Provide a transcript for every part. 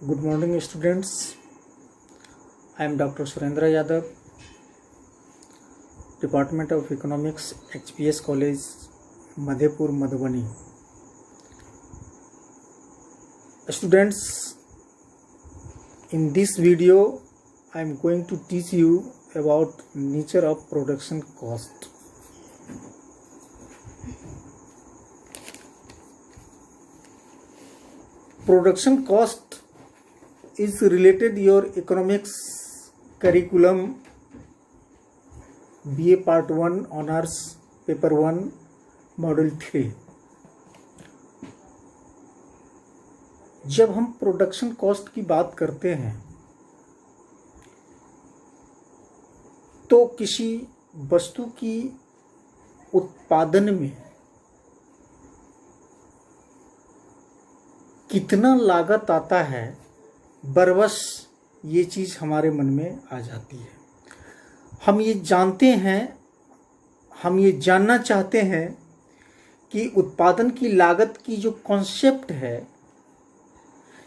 Good morning, students. I am Dr. Surendra Yadav, Department of Economics, HPS College, Madhepur, Madhubani. Students, in this video, I am going to teach you about nature of production cost. Production cost is related your economics curriculum BA Part 1 Honors Paper 1 Module 3. जब हम production cost की बात करते हैं तो किसी वस्तु की उत्पादन में कितना लागत आता है, बरबस ये चीज़ हमारे मन में आ जाती है। हम ये जानते हैं, हम ये जानना चाहते हैं कि उत्पादन की लागत की जो कॉन्सेप्ट है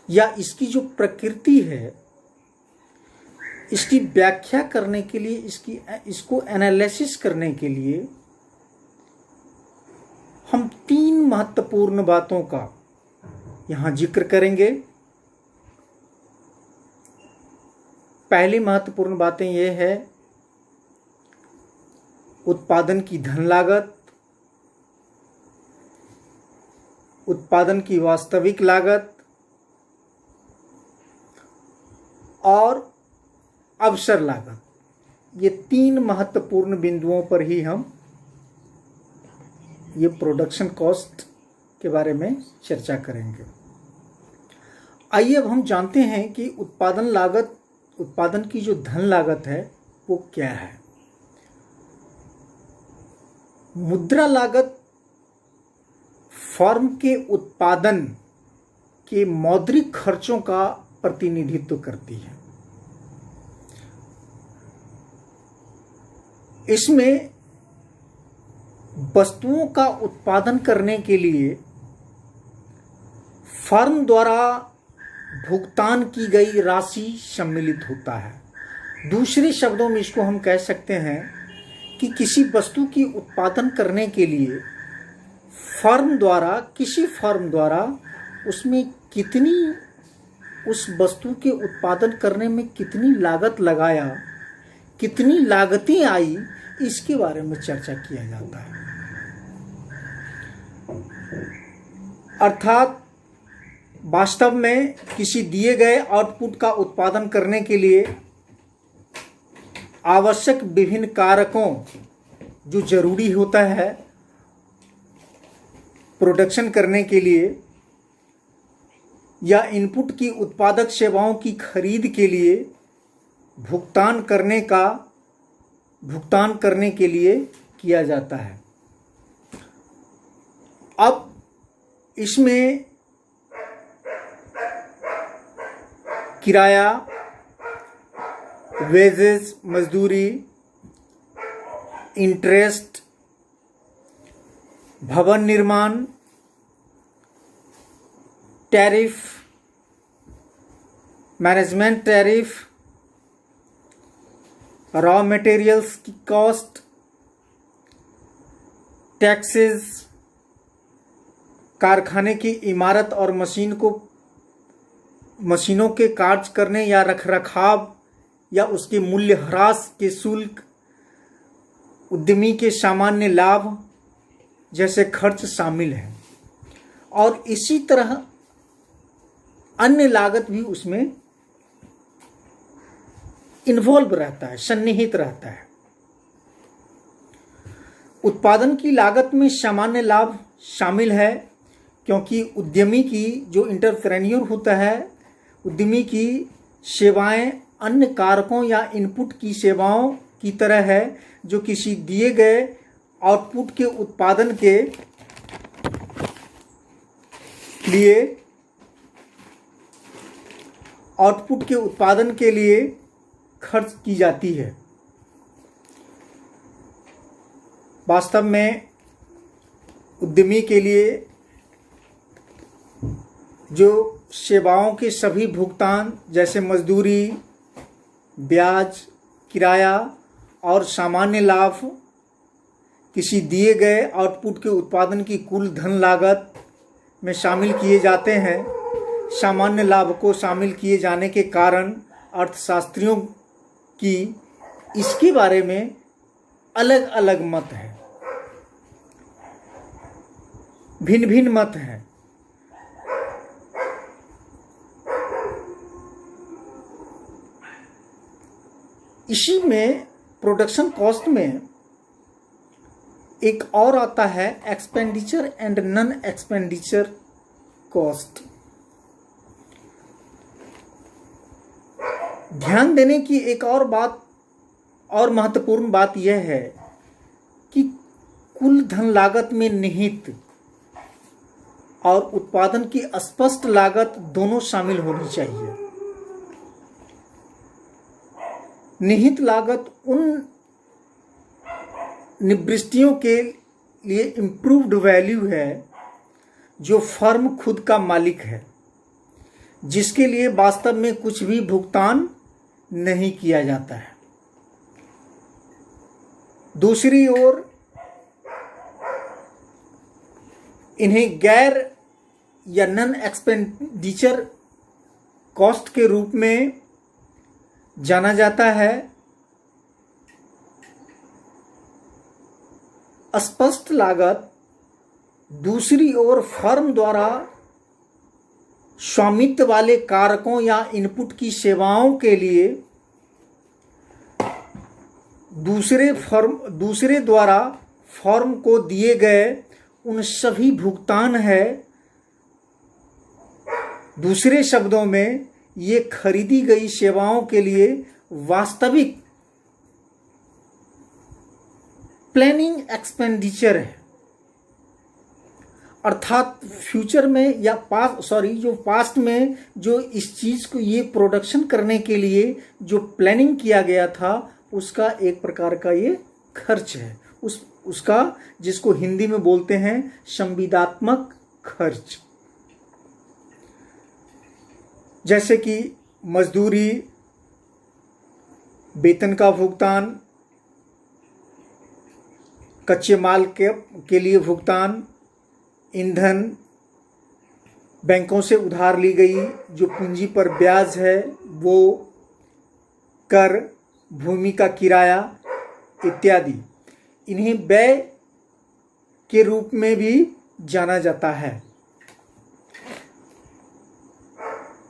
या इसकी जो प्रकृति है, इसकी व्याख्या करने के लिए, इसको एनालिसिस करने के लिए हम 3 महत्वपूर्ण बातों का यहाँ जिक्र करेंगे। पहली महत्वपूर्ण बातें ये है उत्पादन की धन लागत, उत्पादन की वास्तविक लागत और अवसर लागत। ये 3 महत्वपूर्ण बिंदुओं पर ही हम ये प्रोडक्शन कॉस्ट के बारे में चर्चा करेंगे। आइए अब हम जानते हैं कि उत्पादन की जो धन लागत है वो क्या है। मुद्रा लागत फर्म के उत्पादन के मौद्रिक खर्चों का प्रतिनिधित्व करती है। इसमें वस्तुओं का उत्पादन करने के लिए फर्म द्वारा भुगतान की गई राशि सम्मिलित होता है। दूसरे शब्दों में इसको हम कह सकते हैं कि किसी वस्तु की उत्पादन करने के लिए किसी फर्म द्वारा उसमें कितनी, उस वस्तु के उत्पादन करने में कितनी लागत लगाया, कितनी लागतें आई, इसके बारे में चर्चा किया जाता है। अर्थात वास्तव में किसी दिए गए आउटपुट का उत्पादन करने के लिए आवश्यक विभिन्न कारकों जो जरूरी होता है प्रोडक्शन करने के लिए या इनपुट की उत्पादक सेवाओं की खरीद के लिए भुगतान करने के लिए किया जाता है। अब इसमें किराया, वेजेस, मजदूरी, इंटरेस्ट, भवन निर्माण, tariff, management tariff, raw materials की कॉस्ट, टैक्सेस, कारखाने की इमारत और मशीनों के कार्य करने या रखरखाव या उसके मूल्य ह्रास के शुल्क, उद्यमी के सामान्य लाभ जैसे खर्च शामिल हैं। और इसी तरह अन्य लागत भी उसमें इन्वॉल्व रहता है, सन्निहित रहता है। उत्पादन की लागत में सामान्य लाभ शामिल है क्योंकि उद्यमी की जो एंटरप्रेन्योर होता है, उद्यमी की सेवाएं अन्य कारकों या इनपुट की सेवाओं की तरह है जो किसी दिए गए आउटपुट के उत्पादन के लिए खर्च की जाती है। वास्तव में उद्यमी के लिए जो सेवाओं के सभी भुगतान जैसे मजदूरी, ब्याज, किराया और सामान्य लाभ किसी दिए गए आउटपुट के उत्पादन की कुल धन लागत में शामिल किए जाते हैं। सामान्य लाभ को शामिल किए जाने के कारण अर्थशास्त्रियों की इसके बारे में अलग अलग मत हैं, भिन्न भिन्न मत हैं। इसी में प्रोडक्शन कॉस्ट में एक और आता है expenditure and non expenditure cost. ध्यान देने की एक और बात और महत्वपूर्ण बात यह है कि कुल धन लागत में निहित और उत्पादन की स्पष्ट लागत दोनों शामिल होनी चाहिए। निहित लागत उन निवृत्तियों के लिए इम्प्रूव्ड वैल्यू है जो फर्म खुद का मालिक है, जिसके लिए वास्तव में कुछ भी भुगतान नहीं किया जाता है। दूसरी ओर इन्हें गैर या नॉन एक्सपेंडिचर कॉस्ट के रूप में जाना जाता है। स्पष्ट लागत दूसरी ओर फर्म द्वारा स्वामित्व वाले कारकों या इनपुट की सेवाओं के लिए दूसरे द्वारा फर्म को दिए गए उन सभी भुगतान है। दूसरे शब्दों में ये खरीदी गई सेवाओं के लिए वास्तविक प्लानिंग एक्सपेंडिचर है, अर्थात फ्यूचर में या पास्ट में जो इस चीज को ये प्रोडक्शन करने के लिए जो प्लानिंग किया गया था उसका एक प्रकार का ये खर्च है, उसका जिसको हिंदी में बोलते हैं संविदात्मक खर्च। जैसे कि मजदूरी, वेतन का भुगतान, कच्चे माल के लिए भुगतान, ईंधन, बैंकों से उधार ली गई जो पूंजी पर ब्याज है वो, कर, भूमि का किराया इत्यादि, इन्हें व्यय के रूप में भी जाना जाता है।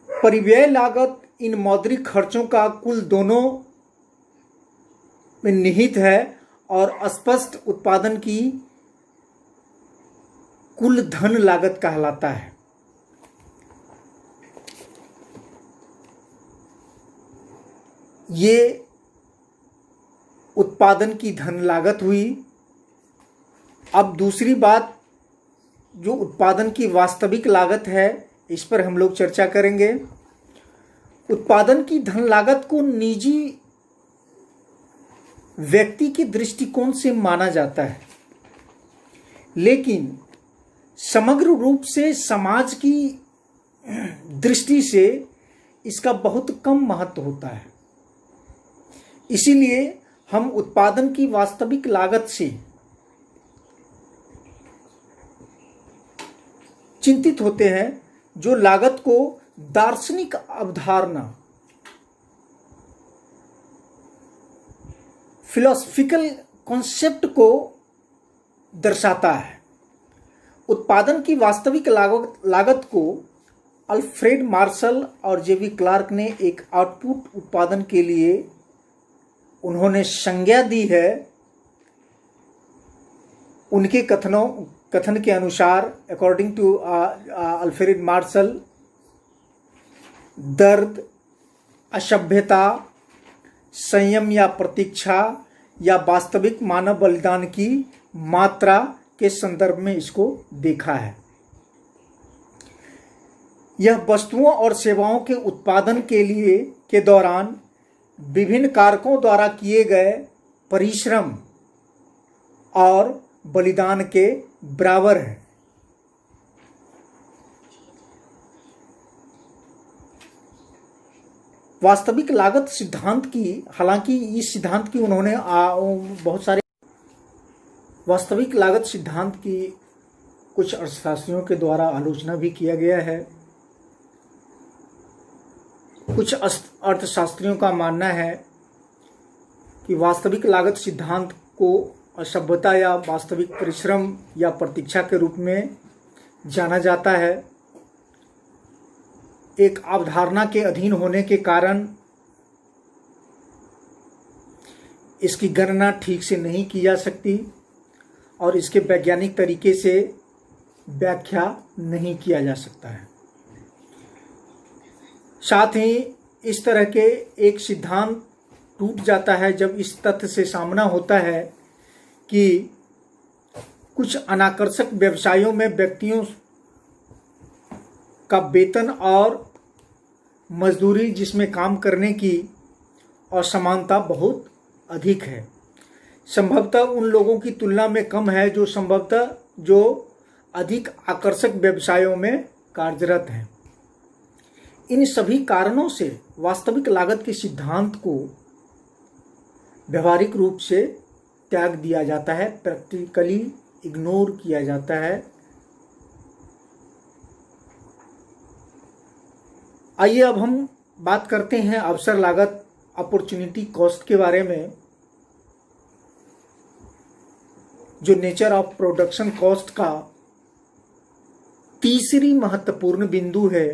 परिव्यय लागत इन मौद्रिक खर्चों का कुल दोनों में निहित है और स्पष्ट उत्पादन की कुल धन लागत कहलाता है। ये उत्पादन की धन लागत हुई। अब दूसरी बात जो उत्पादन की वास्तविक लागत है, इस पर हम लोग चर्चा करेंगे। उत्पादन की धन लागत को निजी व्यक्ति के दृष्टिकोण से माना जाता है, लेकिन समग्र रूप से समाज की दृष्टि से इसका बहुत कम महत्व होता है। इसीलिए हम उत्पादन की वास्तविक लागत से चिंतित होते हैं, जो लागत को दार्शनिक अवधारणा फिलोसफिकल कॉन्सेप्ट को दर्शाता है। उत्पादन की वास्तविक लागत को अल्फ्रेड मार्शल और जेवी क्लार्क ने एक आउटपुट उत्पादन के लिए उन्होंने संज्ञा दी है। उनके कथन के अनुसार अकॉर्डिंग टू अल्फ्रेड मार्शल, दर्द, असभ्यता, संयम या प्रतीक्षा या वास्तविक मानव बलिदान की मात्रा के संदर्भ में इसको देखा है। यह वस्तुओं और सेवाओं के उत्पादन के दौरान विभिन्न कारकों द्वारा किए गए परिश्रम और बलिदान के बराबर है। वास्तविक लागत सिद्धांत की, हालांकि इस सिद्धांत की उन्होंने बहुत सारे वास्तविक लागत सिद्धांत की कुछ अर्थशास्त्रियों के द्वारा आलोचना भी किया गया है। कुछ अर्थशास्त्रियों का मानना है कि वास्तविक लागत सिद्धांत को असभ्यता या वास्तविक परिश्रम या प्रतीक्षा के रूप में जाना जाता है। एक अवधारणा के अधीन होने के कारण इसकी गणना ठीक से नहीं की जा सकती और इसके वैज्ञानिक तरीके से व्याख्या नहीं किया जा सकता है। साथ ही इस तरह के एक सिद्धांत टूट जाता है जब इस तथ्य से सामना होता है कि कुछ अनाकर्षक व्यवसायों में व्यक्तियों का वेतन और मजदूरी जिसमें काम करने की असमानता बहुत अधिक है, संभवतः उन लोगों की तुलना में कम है जो अधिक आकर्षक व्यवसायों में कार्यरत हैं। इन सभी कारणों से वास्तविक लागत के सिद्धांत को व्यवहारिक रूप से त्याग दिया जाता है, प्रैक्टिकली इग्नोर किया जाता है। आइए अब हम बात करते हैं अवसर लागत, अपॉर्चुनिटी कॉस्ट के बारे में, जो नेचर ऑफ प्रोडक्शन कॉस्ट का तीसरी महत्वपूर्ण बिंदु है।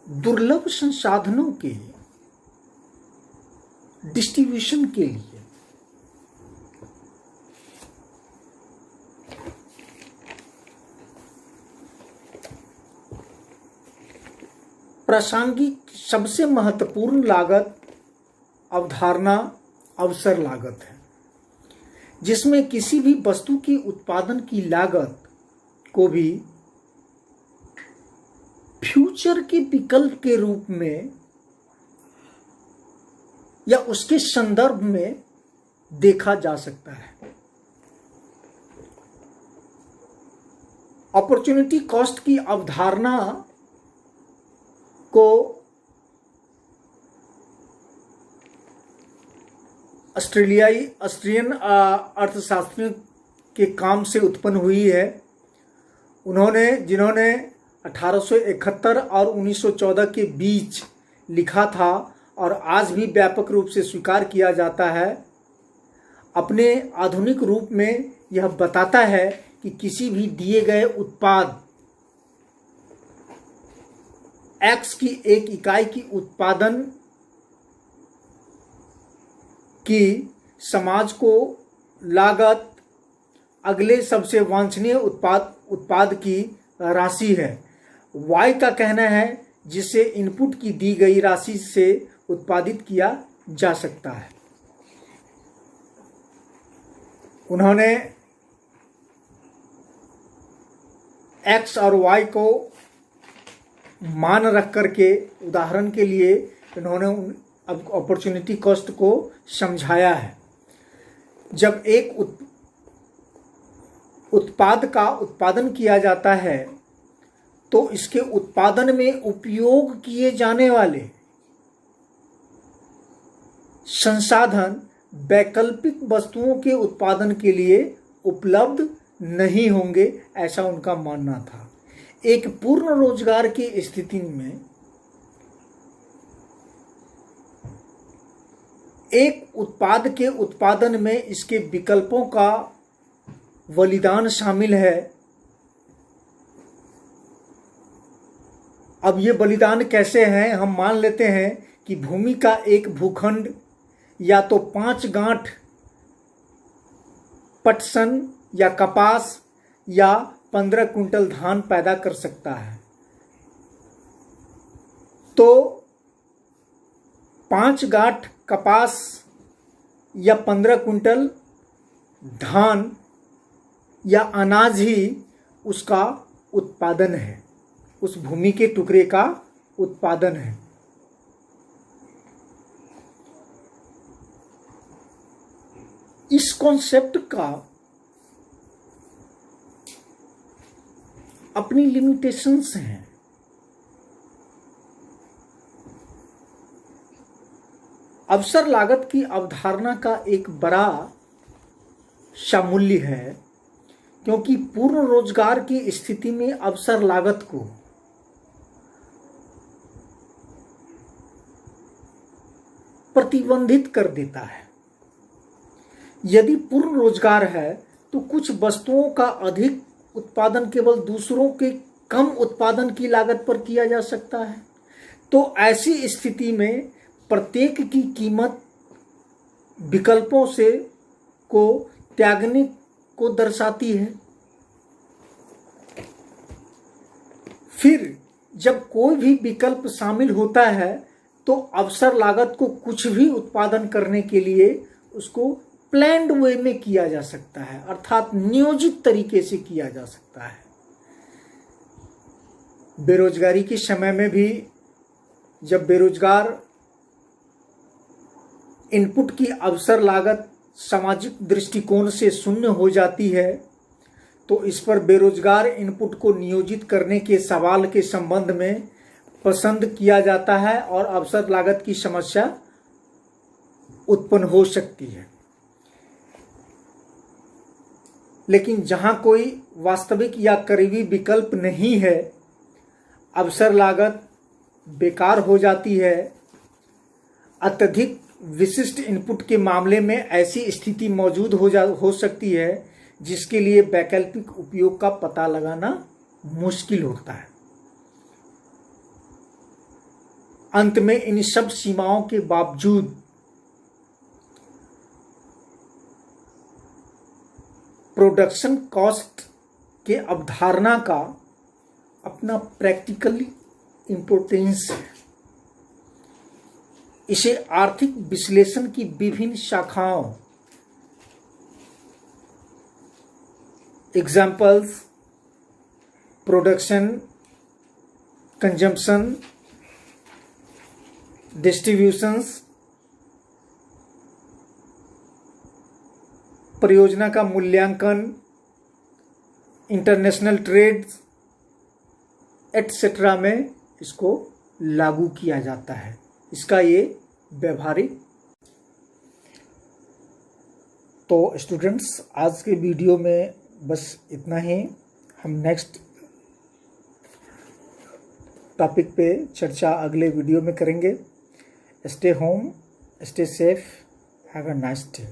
दुर्लभ संसाधनों के डिस्ट्रीब्यूशन के लिए प्रासंगिक सबसे महत्वपूर्ण लागत अवधारणा अवसर लागत है, जिसमें किसी भी वस्तु की उत्पादन की लागत को भी फ्यूचर के विकल्प के रूप में या उसके संदर्भ में देखा जा सकता है। अपॉर्चुनिटी कॉस्ट की अवधारणा को ऑस्ट्रियन अर्थशास्त्रियों के काम से उत्पन्न हुई है। जिन्होंने 1871 और 1914 के बीच लिखा था और आज भी व्यापक रूप से स्वीकार किया जाता है। अपने आधुनिक रूप में यह बताता है कि किसी भी दिए गए उत्पाद X की एक इकाई की उत्पादन की समाज को लागत अगले सबसे वांछनीय उत्पाद की राशि है। Y का कहना है जिसे इनपुट की दी गई राशि से उत्पादित किया जा सकता है। उन्होंने X और Y को मान रख करके उदाहरण के लिए इन्होंने अपॉर्चुनिटी कॉस्ट को समझाया है। जब एक उत्पाद का उत्पादन किया जाता है तो इसके उत्पादन में उपयोग किए जाने वाले संसाधन वैकल्पिक वस्तुओं के उत्पादन के लिए उपलब्ध नहीं होंगे, ऐसा उनका मानना था। एक पूर्ण रोजगार की स्थिति में एक उत्पाद के उत्पादन में इसके विकल्पों का बलिदान शामिल है। अब ये बलिदान कैसे हैं? हम मान लेते हैं कि भूमि का एक भूखंड या तो 5 गांठ पटसन या कपास या 15 कुंटल धान पैदा कर सकता है। तो 5 गांठ कपास या 15 कुंटल धान या अनाज ही उसका उत्पादन है, उस भूमि के टुकड़े का उत्पादन है। इस कॉन्सेप्ट का अपनी लिमिटेशंस हैं। अवसर लागत की अवधारणा का एक बड़ा शामूल्य है, क्योंकि पूर्ण रोजगार की स्थिति में अवसर लागत को प्रतिबंधित कर देता है। यदि पूर्ण रोजगार है तो कुछ वस्तुओं का अधिक उत्पादन केवल दूसरों के कम उत्पादन की लागत पर किया जा सकता है। तो ऐसी स्थिति में प्रत्येक की कीमत विकल्पों से को त्यागने को दर्शाती है। फिर जब कोई भी विकल्प शामिल होता है तो अवसर लागत को कुछ भी उत्पादन करने के लिए उसको प्लान्ड वे में किया जा सकता है, अर्थात नियोजित तरीके से किया जा सकता है। बेरोजगारी के समय में भी जब बेरोजगार इनपुट की अवसर लागत सामाजिक दृष्टिकोण से शून्य हो जाती है, तो इस पर बेरोजगार इनपुट को नियोजित करने के सवाल के संबंध में पसंद किया जाता है और अवसर लागत की समस्या उत्पन्न हो सकती है। लेकिन जहां कोई वास्तविक या करीबी विकल्प नहीं है, अवसर लागत बेकार हो जाती है। अत्यधिक विशिष्ट इनपुट के मामले में ऐसी स्थिति मौजूद हो सकती है जिसके लिए वैकल्पिक उपयोग का पता लगाना मुश्किल होता है। अंत में इन सब सीमाओं के बावजूद प्रोडक्शन कॉस्ट के अवधारणा का अपना प्रैक्टिकली इम्पोर्टेंस है। इसे आर्थिक विश्लेषण की विभिन्न शाखाओं, एग्जाम्पल्स, प्रोडक्शन, कंजम्पशन, डिस्ट्रीब्यूशंस, परियोजना का मूल्यांकन, इंटरनेशनल ट्रेड्स एटसेट्रा में इसको लागू किया जाता है। इसका ये व्यवहारिक। तो स्टूडेंट्स, आज के वीडियो में बस इतना ही। हम नेक्स्ट टॉपिक पे चर्चा अगले वीडियो में करेंगे। Stay home, stay safe, have a nice day.